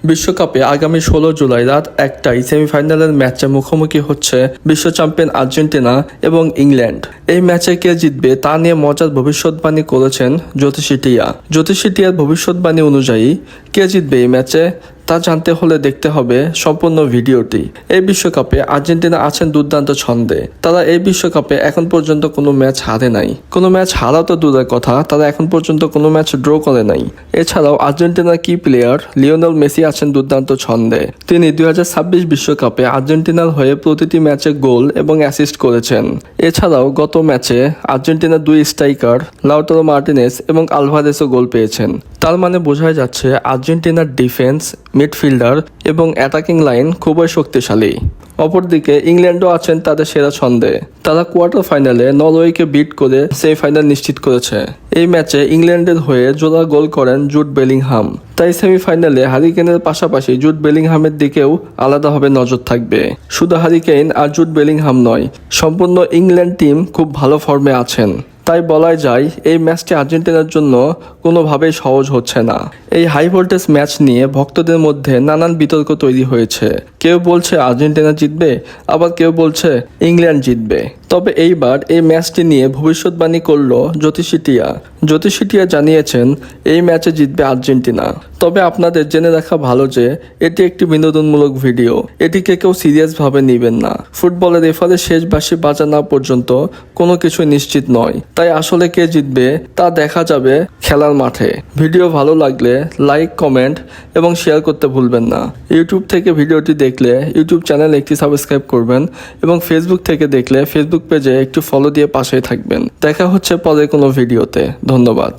বিশ্বকাপে আগামী 16 জুলাই রাত 1টায় সেমিফাইনালের ম্যাচে মুখোমুখি হচ্ছে বিশ্ব চ্যাম্পিয়ন আর্জেন্টিনা এবং ইংল্যান্ড। এই ম্যাচে কে জিতবে তা নিয়ে মজার ভবিষ্যৎবাণী করেছেন জ্যোতিষী টিয়া। জ্যোতিষী টিয়ার ভবিষ্যৎবাণী অনুযায়ী কে জিতবে এই ম্যাচে তা জানতে হলে দেখতে হবে সম্পূর্ণ ভিডিওটি। এই বিশ্বকাপে আর্জেন্টিনা আছেন দুর্দান্ত ছন্দে। তারা এই বিশ্বকাপে এখন পর্যন্ত কোনো ম্যাচ হারে নাই। কোনো ম্যাচ হারা তো দূরের কথা, তারা এখন পর্যন্ত কোনো ম্যাচ ড্র করে নাই। এছাড়াও আর্জেন্টিনার কি প্লেয়ার লিওনেল মেসি আছেন দুর্দান্ত ছন্দে। তিনি 2026 বিশ্বকাপে আর্জেন্টিনার হয়ে প্রতিটি ম্যাচে গোল এবং অ্যাসিস্ট করেছেন। এছাড়াও গত ম্যাচে আর্জেন্টিনার দুই স্ট্রাইকার লাউতারো মার্টিনেজ এবং আলভারেজও গোল পেয়েছেন। তার মানে বোঝাই যাচ্ছে আর্জেন্টিনার ডিফেন্স, মিডফিল্ডার এবং অ্যাটাকিং লাইন খুবই শক্তিশালী। অপরদিকে ইংল্যান্ডও আছেন তাদের সেরা ছন্দে। তারা কোয়ার্টার ফাইনালে নরওয়েকে বিট করে সেমিফাইনাল নিশ্চিত করেছে। এই ম্যাচে ইংল্যান্ডের হয়ে জোড়া গোল করেন জুড বেলিংহাম। তাই সেমিফাইনালে হ্যারিকেনের পাশাপাশি জুড বেলিংহামের দিকেও আলাদাভাবে নজর থাকবে। শুধু হ্যারিকেন আর জুড বেলিংহাম নয়, সম্পূর্ণ ইংল্যান্ড টিম খুব ভালো ফর্মে আছেন। তাই বলাই যায় এই ম্যাচটি আর্জেন্টিনার জন্য কোনোভাবেই সহজ হচ্ছে না। এই হাই ভোল্টেজ ম্যাচ নিয়ে ভক্তদের মধ্যে নানান বিতর্ক তৈরি হয়েছে। কেউ বলছে আর্জেন্টিনা জিতবে, আবার কেউ বলছে ইংল্যান্ড জিতবে। তবে এইবার এই ম্যাচটি নিয়ে ভবিষ্যৎবাণী করল জ্যোতিষী টিয়া। জ্যোতিষী টিয়া জানিয়েছেন এই ম্যাচে জিতবে আর্জেন্টিনা। তবে আপনাদের জেনে রাখা ভালো যে এটি একটি বিনোদনমূলক ভিডিও, এটিকে কেউ সিরিয়াসভাবে নেবেন না। ফুটবলের রেফারে শেষ বাঁশি বাজা না পর্যন্ত কোনো কিছু নিশ্চিত নয়। তাই আসলে কে জিতবে তা দেখা যাবে খেলার মাঠে। ভিডিও ভালো লাগলে লাইক, কমেন্ট এবং শেয়ার করতে ভুলবেন না। ইউটিউব থেকে ভিডিওটি দেখলে ইউটিউব চ্যানেল একটি সাবস্ক্রাইব করবেন এবং ফেসবুক থেকে দেখলে ফেসবুক পেজে একটু ফলো দিয়ে পাশেই থাকবেন। দেখা হচ্ছে পরে কোনো ভিডিওতে। ধন্যবাদ।